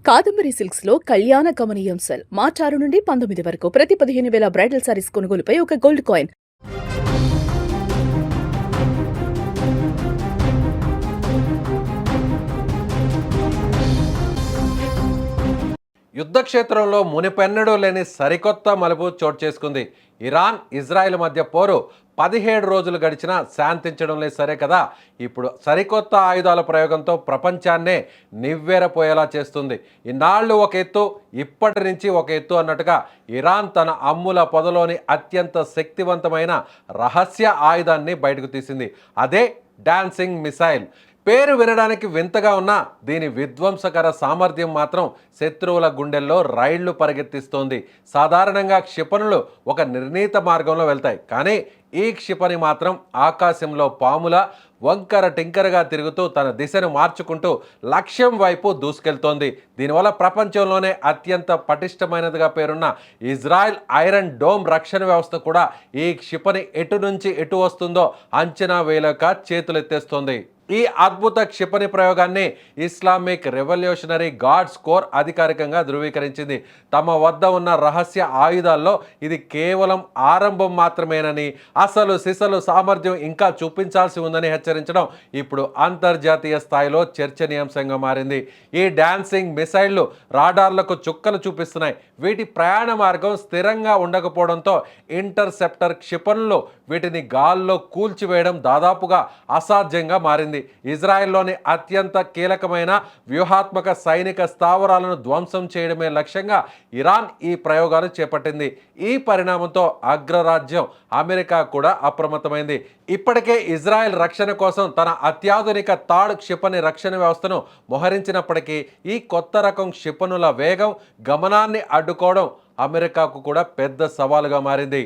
Kadambari silks లో కళ్యాణ కమనీయం సెల్ మార్చి 6 నుండి 19 వరకు ప్రతి 15,000 బ్రైడల్ సారీస్ కొనుగోలుపై ఒక గోల్డ్ కాయిన్. యుద్ధ క్షేత్రంలో మునిపెన్నడూ లేని సరికొత్త మలుపు చోటు చేసుకుంది. ఇరాన్ ఇజ్రాయెల్ మధ్య పోరు 17 రోజులు గడిచినా శాంతించడం లేదు సరే కదా, ఇప్పుడు సరికొత్త ఆయుధాల ప్రయోగంతో ప్రపంచాన్నే నివ్వెరపోయేలా చేస్తుంది. ఇన్నాళ్ళు ఒక ఎత్తు, ఇప్పటి నుంచి ఒక ఎత్తు అన్నట్టుగా ఇరాన్ తన అమ్ముల పొదలోని అత్యంత శక్తివంతమైన రహస్య ఆయుధాన్ని బయటకు తీసింది. అదే డాన్సింగ్ మిసైల్. పేరు వినడానికి వింతగా ఉన్నా దీని విధ్వంసకర సామర్థ్యం మాత్రం శత్రువుల గుండెల్లో రైళ్లు పరిగెత్తిస్తోంది. సాధారణంగా క్షిపణులు ఒక నిర్ణీత మార్గంలో వెళ్తాయి, కానీ ఈ క్షిపణి మాత్రం ఆకాశంలో పాముల వంకర టింకరగా తిరుగుతూ తన దిశను మార్చుకుంటూ లక్ష్యం వైపు దూసుకెళ్తోంది. దీనివల్ల ప్రపంచంలోనే అత్యంత పటిష్టమైనదిగా పేరున్న ఇజ్రాయెల్ ఐరన్ డోమ్ రక్షణ వ్యవస్థ కూడా ఈ క్షిపణి ఎటు నుంచి ఎటు వస్తుందో అంచనా వేయలేక చేతులెత్తేస్తోంది. ఈ అద్భుత క్షిపణి ప్రయోగాన్ని ఇస్లామిక్ రెవల్యూషనరీ గార్డ్స్ కోర్ అధికారికంగా ధృవీకరించింది. తమ వద్ద ఉన్న రహస్య ఆయుధాల్లో ఇది కేవలం ఆరంభం మాత్రమేనని, అసలు సిసలు సామర్థ్యం ఇంకా చూపించాల్సి ఉందని హెచ్చరించడం ఇప్పుడు అంతర్జాతీయ స్థాయిలో చర్చనీయాంశంగా మారింది. ఈ డాన్సింగ్ మిసైళ్లు రాడార్లకు చుక్కలు చూపిస్తున్నాయి. వీటి ప్రయాణ మార్గం స్థిరంగా ఉండకపోవడంతో ఇంటర్సెప్టర్ క్షిపణులు వీటిని గాల్లో కూల్చివేయడం దాదాపుగా అసాధ్యంగా మారింది. ఇజ్రాయెల్లోని అత్యంత కీలకమైన వ్యూహాత్మక సైనిక స్థావరాలను ధ్వంసం చేయడమే లక్ష్యంగా ఇరాన్ ఈ ప్రయోగాలు చేపట్టింది. ఈ పరిణామంతో అగ్రరాజ్యం అమెరికా కూడా అప్రమత్తమైంది. ఇప్పటికే ఇజ్రాయెల్ రక్షణ కోసం తన అత్యాధునిక థాడ్ క్షిపణి రక్షణ వ్యవస్థను మోహరించినప్పటికీ ఈ కొత్త రకం క్షిపణుల వేగం, గమనాన్ని అడ్డుకోవడం అమెరికాకు కూడా పెద్ద సవాలుగా మారింది.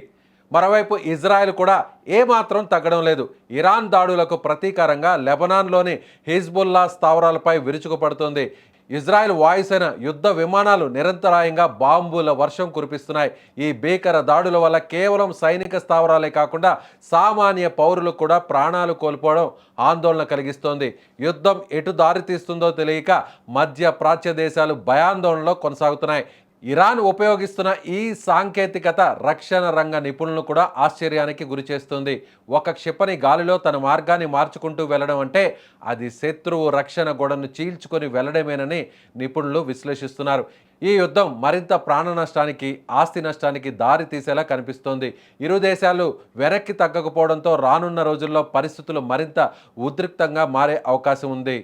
మరోవైపు ఇజ్రాయెల్ కూడా ఏమాత్రం తగ్గడం లేదు. ఇరాన్ దాడులకు ప్రతీకారంగా లెబనాన్లోని హిజ్బుల్లా స్థావరాలపై విరుచుకుపడుతోంది. ఇజ్రాయెల్ వాయుసేన యుద్ధ విమానాలు నిరంతరాయంగా బాంబుల వర్షం కురిపిస్తున్నాయి. ఈ భీకర దాడుల వల్ల కేవలం సైనిక స్థావరాలే కాకుండా సామాన్య పౌరులు కూడా ప్రాణాలు కోల్పోవడం ఆందోళన కలిగిస్తోంది. యుద్ధం ఎటు దారితీస్తుందో తెలియక మధ్య ప్రాచ్య దేశాలు భయాందోళనలో కొనసాగుతున్నాయి. ఇరాన్ ఉపయోగిస్తున్న ఈ సాంకేతికత రక్షణ రంగ నిపుణులను కూడా ఆశ్చర్యానికి గురిచేస్తుంది. ఒక క్షిపణి గాలిలో తన మార్గాన్ని మార్చుకుంటూ వెళ్ళడం అంటే అది శత్రువు రక్షణ గోడను చీల్చుకొని వెళ్ళడమేనని నిపుణులు విశ్లేషిస్తున్నారు. ఈ యుద్ధం మరింత ప్రాణ నష్టానికి, ఆస్తి నష్టానికి దారి తీసేలా కనిపిస్తోంది. ఇరు దేశాలు వెనక్కి తగ్గకపోవడంతో రానున్న రోజుల్లో పరిస్థితులు మరింత ఉద్రిక్తంగా మారే అవకాశం ఉంది.